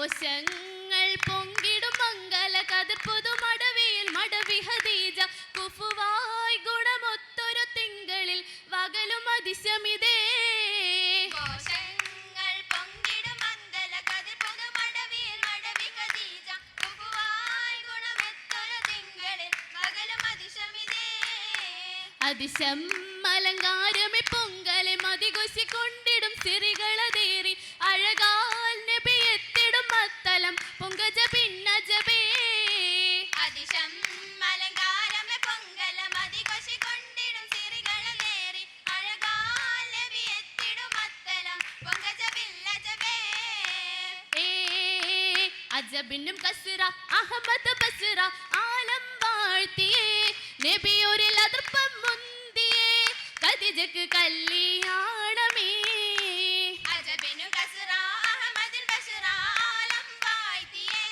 കോശങ്ങൾ പൊങ്കിടും മംഗല കതിർ പുതുമടവിയിൽ മടവി ഖദീജ കുഫുവായി ഗുണമൊത്തൊരു തിങ്കളിൽ വകലും അതിശമിതേ. അതിശം അലങ്കാരമേ പൊങ്കലെ മതികൊശിക്കൊണ്ടിടും സിറികളതേറി അഴകാൽ നബി എത്തിടും മത്തലം പൊങ്കജ പിന്നജബേ. അതിശം അലങ്കാരമേ പൊങ്കല മതികൊശിക്കൊണ്ടിടും സിറികളതേറി അഴകാൽ നബി എത്തിടും മത്തലം പൊങ്കജ പിന്നജബേ. അജബിനും കസ്റ അഹമ്മദ് ബസ്റ ആലം വാഴ്ത്തിയേ നബിയൊരിൽ അതിർപ്പം മുന്തിയേ ഖദീജക്ക് കല്യാണമേ. അജബിനും കസ്റ അഹമ്മദ് ബസ്റ ആലം വാഴ്ത്തിയേ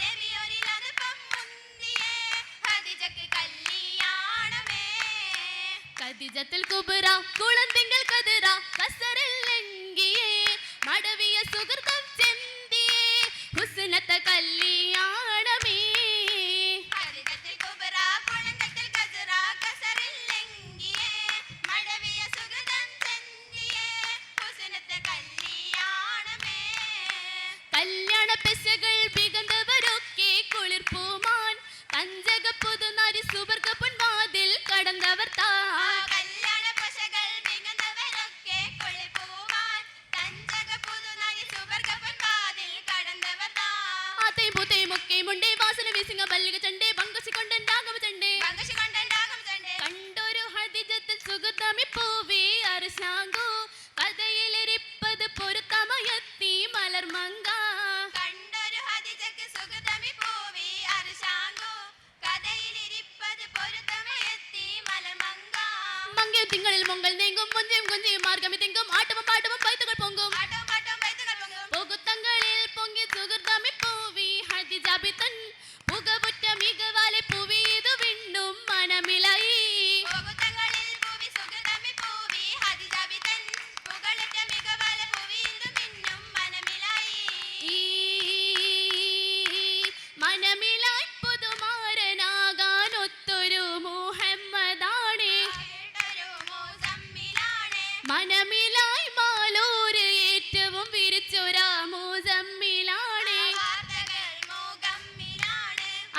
നബിയൊരിൽ അതിർപ്പം മുന്തിയേ ഖദീജക്ക് കല്യാണമേ. ഖദീജത്തുൽ കുബ്ര കുളന്തിങ്കൽ കതിറ കസറിൽ ലംഘിയേ മടവിയ സുഹൃതം ചെന്തിയേ ഹുസ്നത്ത കല്യാണമേ. ഖദീജത്തുൽ കുബ്ര കുളന്തത്തിൽ കസറ കസറിൽ ലംഘിയേ മടവിയ സുഗതം ചെന്തിയേ ഹുസ്നത്ത കല്യാണമേ. കല്യാണ പെശകൾ മികന്തവരൊക്കെ കുളിർപ്പൂമാൻ കഞ്ചക പുതുനാരി സുവർഗ പൊൻവാതിൽ കടന്നവർ കല്യാണ പശകൾ മികന്നവരൊക്കെ കുളിർപ്പൂമാൻ കഞ്ചക പുതുനാരി സുവർഗ പൊൻവാതിൽ കടന്നവർ മുണ്ടേ വാസന വീസിംഗ മല്ലിക ചണ്ടേ ബംഗസിക്കൊണ്ടൻ രാഗമ ചണ്ടേ കണ്ടൊരു ഹദിജത്തിൽ സുഗതമി പൂവി അരശാങ്കു കഥയിലിരിപ്പത് പൊരുത്തമയത്തി മലർമങ്ക. കണ്ടൊരു ഹദിജക്ക് സുഗതമി പൂവി അരശാങ്കു കഥയിലിരിപ്പത് പൊരുത്തമയത്തി മലർമങ്ക. മങ്കയും തിങ്കളിൽ മൊങ്കൽ നീങ്ങും മുഞ്ചയും കുഞ്ചയും മാർഗമി തിങ്കും ആട്ടവും പാട്ടവും പൈത്തുകൾ പൊങ്കും പൊകുത്തങ്ങളിൽ പൊങ്ങി സുഗതമി പൂവി ഹദിജാബിതൻ പുകവുറ്റ മികവാലെ പൂവി ഇത് വിണ്ണും മനമിലായി. പൊകുത്തങ്ങളിൽ പൂവി സുഗതമി പൂവി ഹദിജാബിതൻ പുകളുറ്റ മികവാലെ പൂവി ഇത് വിണ്ണും മനമിലായി. മനമിലായി പുതുമാരനാകാൻ ഒത്തൊരു മുഹമ്മദാണ് മനമിലായി മാലൂര് ഏറ്റവും വിരിച്ചൊരാ മുസമ്മിലാണ്.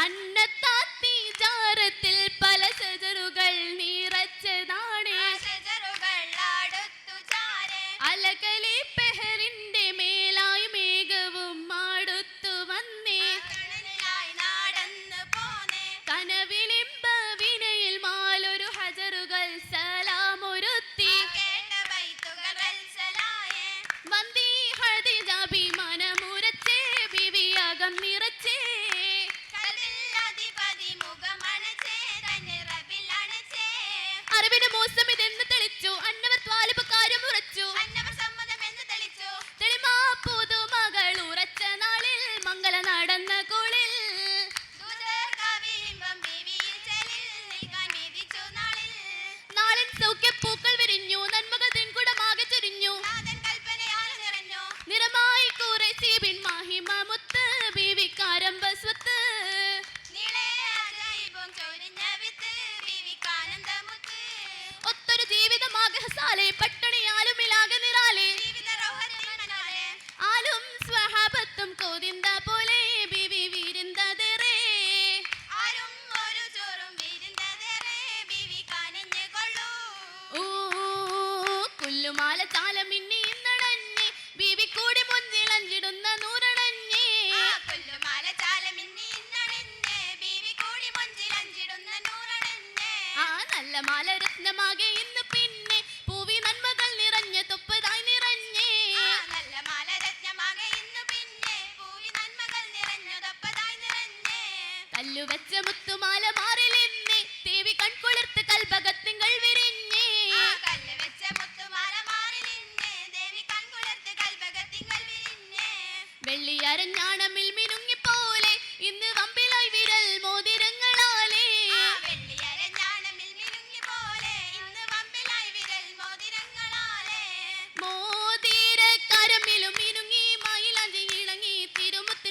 അന്നത്താത്തി ജാറത്തിൽ പല ഷജറുകൾ നിറച്ചതാണ് അലകലി പെഹറിന്റെ മേലായി മേഘവും അടുത്തു വന്നേ കനവിലിമ്പ വിനയിൽ മാലൊരു ഹജറുകൾ സലാമൊരുത്തി വന്ദി ഹദിജാഭിമാനമുരച്ചേ ബിവിയാകം നിറച്ചേ അറിവിന് മോശം ഇതെന്ന് തെളിച്ചു അന്നവർ ത്വാലിബ് കാര്യം ഉറച്ചു തെളിമാ പുതുമകൾ ഉറച്ച നാളിൽ മംഗള നടന്ന കോളിൽ നാളിൻ സൗഖ്യപ്പൂക്കൾ വിരിഞ്ഞു നന്മകൾ തെൻകുടമാകെ ചൊരിഞ്ഞു നിറമായി കുറേശി ബിൻ മാഹിമ മുത്ത് ബീവിക്കാരംഭ സ്വത്ത് ഒത്തൊരു ജീവിതമാകെ ഹസാലെ പട്ടണിയാലും ഇലാകെ നിറാലെ ആലും സ്വഹാബത്തും കോതിന്ത പോലെ ബീവി വീരിന്തതേറെ കുല്ലുമാല ചാലമിന്നി ഇന്നടഞ്ഞി ബീവി കൂടി മുഞ്ചിളഞ്ചിടുന്ന നൂറടഞ്ഞി ആ നല്ല മാല രത്നമാകെ ഇന്ന് പിന്നെ പൂവി നന്മകൾ നിറഞ്ഞ തൊപ്പതായി നിറഞ്ഞേ കല്ലുവെച്ച മുത്തുമാല മാറിലെന്നേ ദേവി കൺകുളിർത്ത് കൽഭകത്തിങ്കൾ വിരിഞ്ഞേ വെള്ളിയരഞ്ഞാണമിൽ മിനുങ്ങിപ്പോലെ ഇന്ന് വമ്പിലായി വിരൽ മോതിരങ്ങളാലേ മോതിരക്കരമിലും മിനുങ്ങി മയിലഞ്ചി ഇളങ്ങി തിരുമുത്ത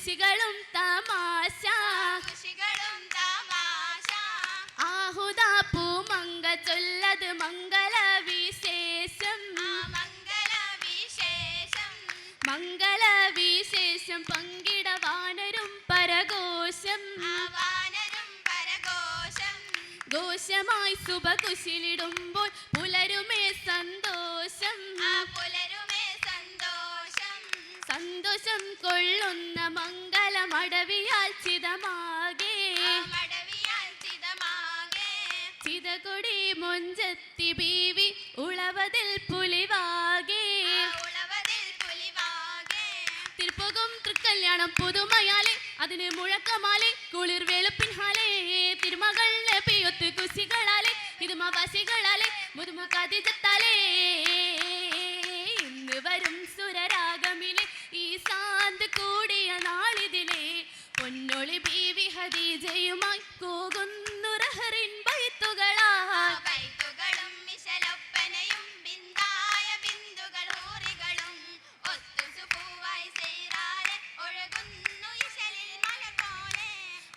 ഖുശികളും തമാശ ഖുശികളും തമാശ ആഹുദാപ്പൂ മങ്ക ചൊല്ലത് മംഗളവിശേഷം മംഗളവിശേഷം പങ്കിടവാനരും പരഘോഷം ഘോഷമായി ശുഭകുശിലിടുമ്പോൾ പുലരുമേ സന്തോഷം സന്തോഷം കൊള്ളുന്ന മംഗളമടവിയാൽ ചിതമാകെ ചിതകൊടി മൊഞ്ചത്തി ബീവി ഉളവതിൽ പുലിവാകെ തിരുപ്പുകും തൃക്കല്യാണം പുതുമയാലെ അതിന് മുഴക്കമാലെ കുളിർ വെളുപ്പിൻഹാലെ തിരുമകൾ നബിയൊത്ത് കുശികളാലെ ഇതുമവാസികളാലെ മുതുമ കതിജത്താലേ ഇന്ന് വരും സുരരാഗമിലെ ഈ സാന്ത് കൂടിയ നാളിതിലെ പൊന്നൊളി ബീവി ഹദീജയുമായി പോകുന്നു റഹറിൻ ബൈത്തുകളാ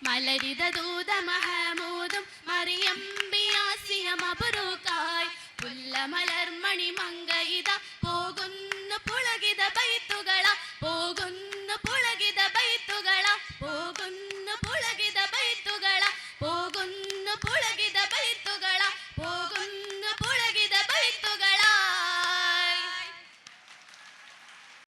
മലരിത ദൂത മഹമൂദും മറിയം ബിയാസിയ മബ്റൂക്കായി പുല്ല മലർമണി മങ്ക ഇത പോകുന്നു പുളകിത ബൈത്തുകള